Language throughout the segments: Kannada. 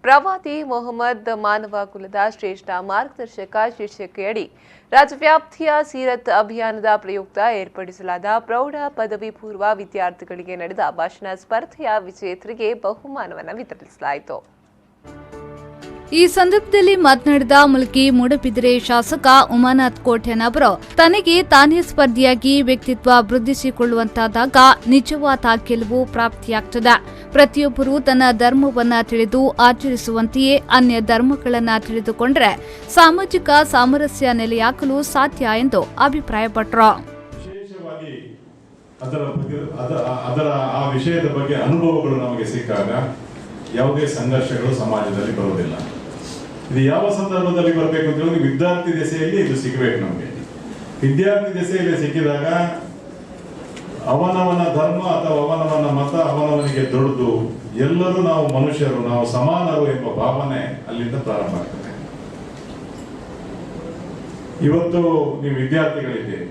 ಪ್ರವಾದಿ ಮೊಹಮ್ಮದ್ ಮಾನವ ಕುಲದ ಶ್ರೇಷ್ಠ ಮಾರ್ಗದರ್ಶಕ ಶೀರ್ಷಿಕೆಯಡಿ ರಾಜ್ಯವ್ಯಾಪ್ತಿಯ ಸೀರತ್ ಅಭಿಯಾನದ ಪ್ರಯುಕ್ತ ಏರ್ಪಡಿಸಲಾದ ಪ್ರೌಢ ಪದವಿ ಪೂರ್ವ ವಿದ್ಯಾರ್ಥಿಗಳಿಗೆ ನಡೆದ ಭಾಷಣ ಸ್ಪರ್ಧೆಯ ವಿಜೇತರಿಗೆ ಬಹುಮಾನವನ್ನು ವಿತರಿಸಲಾಯಿತು. ಈ ಸಂದರ್ಭದಲ್ಲಿ ಮಾತನಾಡಿದ ಮುಲ್ಕಿ ಮೂಡಬಿದಿರೆ ಶಾಸಕ ಉಮಾನಾಥ್ ಕೋಟ್ಯಾನ್ ಅವರು ತನಗೆ ತಾನೇ ಸ್ಪರ್ಧಿಯಾಗಿ ವ್ಯಕ್ತಿತ್ವ ವೃದ್ಧಿಸಿಕೊಳ್ಳುವಂತಾದಾಗ ನಿಜವಾದ ಗೆಲುವು ಪ್ರಾಪ್ತಿಯಾಗುತ್ತದೆ. ಪ್ರತಿಯೊಬ್ಬರೂ ತನ್ನ ಧರ್ಮವನ್ನ ತಿಳಿದು ಆಚರಿಸುವಂತೆಯೇ ಅನ್ಯ ಧರ್ಮಗಳನ್ನ ತಿಳಿದುಕೊಂಡರೆ ಸಾಮಾಜಿಕ ಸಾಮರಸ್ಯ ನೆಲೆಯಾಗಲು ಸಾಧ್ಯ ಎಂದು ಅಭಿಪ್ರಾಯಪಟ್ಟರು. ವಿಶೇಷವಾಗಿ ಅದರ ಆ ವಿಷಯದ ಬಗ್ಗೆ ಅನುಭವಗಳು ನಮಗೆ ಸಿಕ್ಕಾಗ ಯಾವುದೇ ಸಂಘರ್ಷಗಳು ಸಮಾಜದಲ್ಲಿ ಬರುವುದಿಲ್ಲ. ಇದು ಯಾವ ಸಂದರ್ಭದಲ್ಲಿ ಬರಬೇಕು ಅಂತ ಹೇಳಿದ್ರೆ ವಿದ್ಯಾರ್ಥಿ ದೆಸೆಯಲ್ಲಿ ಇದು ಸಿಗಬೇಕು. ನಮಗೆ ವಿದ್ಯಾರ್ಥಿ ದೆಸೆಯಲ್ಲಿ ಸಿಕ್ಕಿದಾಗ ಅವನವನ ಧರ್ಮ ಅಥವಾ ಅವನವನ ಮತ ಅವನವನಿಗೆ ದೊಡ್ಡದು, ಎಲ್ಲರೂ ನಾವು ಮನುಷ್ಯರು, ನಾವು ಸಮಾನರು ಎಂಬ ಭಾವನೆ ಅಲ್ಲಿಂದ ಪ್ರಾರಂಭ ಆಗ್ತದೆ. ಇವತ್ತು ನೀವು ವಿದ್ಯಾರ್ಥಿಗಳಿದ್ದೀರಿ,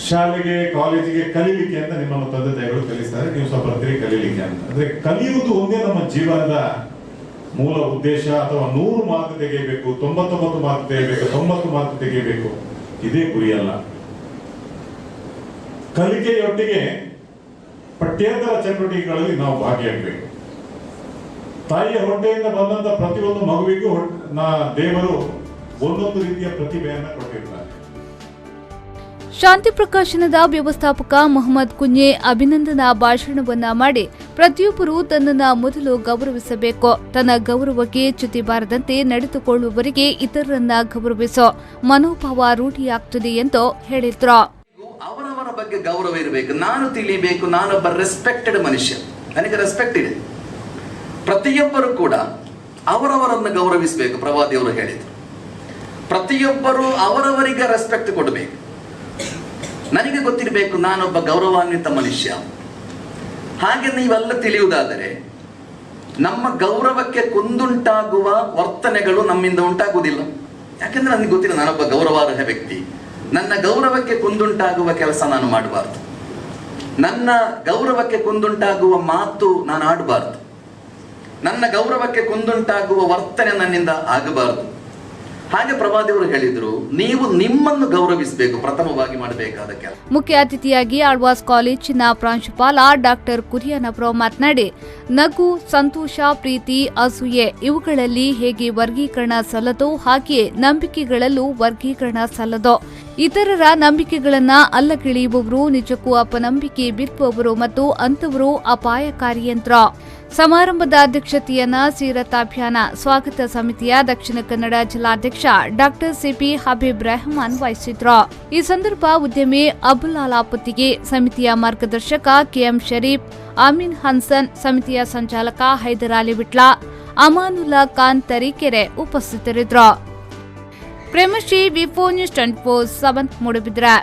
ಶಾಲೆಗೆ ಕಾಲೇಜಿಗೆ ಕಲೀಲಿಕ್ಕೆ ಅಂತ ನಿಮ್ಮನ್ನು ತಂದೆ ತಾಯಿಗಳು ಕಲಿಸ್ತಾರೆ, ನೀವು ಸ್ವಲ್ಪ ಬರ್ತೀರಿ ಕಲೀಲಿಕ್ಕೆ ಅಂತ. ಅಂದ್ರೆ ಕಲಿಯುವುದು ಒಂದೇ ನಮ್ಮ ಜೀವನದ ಮೂಲ ಉದ್ದೇಶ. ಅಥವಾ 100 ಮಾರ್ಕ್ ತೆಗೆಯಬೇಕು, 99 ಮಾರ್ಕ್ ತೆಗೆಯಬೇಕು, 90 ಮಾರ್ಕ್ ತೆಗೆಯಬೇಕು, ಇದೇ ಗುರಿಯಲ್ಲ. ಕಲಿಕೆಯೊಟ್ಟಿಗೆ ಪಠ್ಯೇತರ ಚಟುವಟಿಕೆಗಳಲ್ಲಿ ನಾವು ಭಾಗಿಯಾಗಬೇಕು. ತಾಯಿಯ ಹೊಟ್ಟೆಯಿಂದ ಬಂದಂತ ಪ್ರತಿಯೊಂದು ಮಗುವಿಗೂ ದೇವರು ಒಂದೊಂದು ರೀತಿಯ ಪ್ರತಿಭೆಯನ್ನ ಕೊಟ್ಟಿರ್ತಾರೆ. ಶಾಂತಿ ಪ್ರಕಾಶನದ ವ್ಯವಸ್ಥಾಪಕ ಮೊಹಮ್ಮದ್ ಕುಂಜೆ ಅಭಿನಂದನಾ ಭಾಷಣವನ್ನ ಮಾಡಿ ಪ್ರತಿಯೊಬ್ಬರೂ ತನ್ನನ್ನು ಮೊದಲು ಗೌರವಿಸಬೇಕು, ತನ್ನ ಗೌರವಕ್ಕೆ ಚ್ಯುತಿ ಬಾರದಂತೆ ನಡೆದುಕೊಳ್ಳುವವರಿಗೆ ಇತರರನ್ನ ಗೌರವಿಸೋ ಮನೋಭಾವ ರೂಢಿಯಾಗ್ತದೆ ಎಂದು ಹೇಳಿದ್ರು. ಅವರವರ ಬಗ್ಗೆ ಗೌರವ ಇರಬೇಕು, ನಾನು ತಿಳಿಬೇಕು, ನಾನೊಬ್ಬ ರೆಸ್ಪೆಕ್ಟೆಡ್ ಮನುಷ್ಯ, ನನಗೆ ರೆಸ್ಪೆಕ್ಟ್ ಇದೆ. ಪ್ರತಿಯೊಬ್ಬರು ಕೂಡ ಅವರವರನ್ನು ಗೌರವಿಸಬೇಕು. ಪ್ರವಾದಿಯವರು ಹೇಳಿದರು, ಪ್ರತಿಯೊಬ್ಬರು ಅವರವರಿಗೆ ರೆಸ್ಪೆಕ್ಟ್ ಕೊಡಬೇಕು. ನನಗೆ ಗೊತ್ತಿರಬೇಕು ನಾನೊಬ್ಬ ಗೌರವಾನ್ವಿತ ಮನುಷ್ಯ. ಹಾಗೆ ನೀವೆಲ್ಲ ತಿಳಿಯುವುದಾದರೆ ನಮ್ಮ ಗೌರವಕ್ಕೆ ಕುಂದುಂಟಾಗುವ ವರ್ತನೆಗಳು ನಮ್ಮಿಂದ ಉಂಟಾಗುವುದಿಲ್ಲ. ಯಾಕೆಂದ್ರೆ ನನಗೆ ಗೊತ್ತಿಲ್ಲ ನಾನೊಬ್ಬ ಗೌರವಾರ್ಹ ವ್ಯಕ್ತಿ. ನನ್ನ ಗೌರವಕ್ಕೆ ಕುಂದುಂಟಾಗುವ ಕೆಲಸ ನಾನು ಮಾಡಬಾರ್ದು, ನನ್ನ ಗೌರವಕ್ಕೆ ಕುಂದುಂಟಾಗುವ ಮಾತು ನಾನು ಆಡಬಾರ್ದು, ನನ್ನ ಗೌರವಕ್ಕೆ ಕುಂದುಂಟಾಗುವ ವರ್ತನೆ ನನ್ನಿಂದ ಆಗಬಾರದು. ಹಾಗೆ ಪ್ರವಾದಿಯವರು ಹೇಳಿದ್ರು, ನೀವು ನಿಮ್ಮನ್ನು ಗೌರವಿಸಬೇಕು, ಪ್ರಥಮವಾಗಿ ಮಾಡಬೇಕಾದ ಕೆಲಸ. ಮುಖ್ಯ ಅತಿಥಿಯಾಗಿ ಆಳ್ವಾಸ್ ಕಾಲೇಜಿನ ಪ್ರಾಂಶುಪಾಲ ಡಾಕ್ಟರ್ ಕುರಿಯನ್ ಅವರು ಮಾತನಾಡಿ, ನಗು, ಸಂತೋಷ, ಪ್ರೀತಿ, ಅಸೂಯೆ ಇವುಗಳಲ್ಲಿ ಹೇಗೆ ವರ್ಗೀಕರಣ ಸಲ್ಲದೋ ಹಾಗೆಯೇ ನಂಬಿಕೆಗಳಲ್ಲೂ ವರ್ಗೀಕರಣ ಸಲ್ಲದೋ. ಇತರರ ನಂಬಿಕೆಗಳನ್ನ ಅಲ್ಲಗಿಳಿಯುವವರು ನಿಜಕ್ಕೂ ಅಪನಂಬಿಕೆ ಬಿತ್ತುವವರು ಮತ್ತು ಅಂತವರು ಅಪಾಯಕಾರಿ ಯಂತ್ರ. ಸಮಾರಂಭದ ಅಧ್ಯಕ್ಷತೆಯನ್ನ ಸೀರತ್ ಅಭಿಯಾನ ಸ್ವಾಗತ ಸಮಿತಿಯ ದಕ್ಷಿಣ ಕನ್ನಡ ಜಿಲ್ಲಾಧ್ಯಕ್ಷ ಡಾಕ್ಟರ್ ಸಿಪಿ ಹಬೀಬ್ ರೆಹಮಾನ್ ವಹಿಸಿದ್ರು. ಈ ಸಂದರ್ಭ ಉದ್ಯಮಿ ಅಬುಲ್ ಅಲಾಪತಿಗೆ, ಸಮಿತಿಯ ಮಾರ್ಗದರ್ಶಕ ಕೆಎಂ ಶರೀಫ್, ಅಮೀನ್ ಹನ್ಸನ್, ಸಮಿತಿಯ ಸಂಚಾಲಕ ಹೈದರ್ ಅಲಿ ವಿಟ್ಲ, ಅಮಾನುಲ್ಲಾ ಖಾನ್ ತರೀಕೆರೆ ಉಪಸ್ಥಿತರಿದ್ದರು. ಪ್ರೇಮಶ್ರೀ, ವಿ4 ನ್ಯೂಸ್ 24/7 ಮೂಡಬಿದಿರೆ.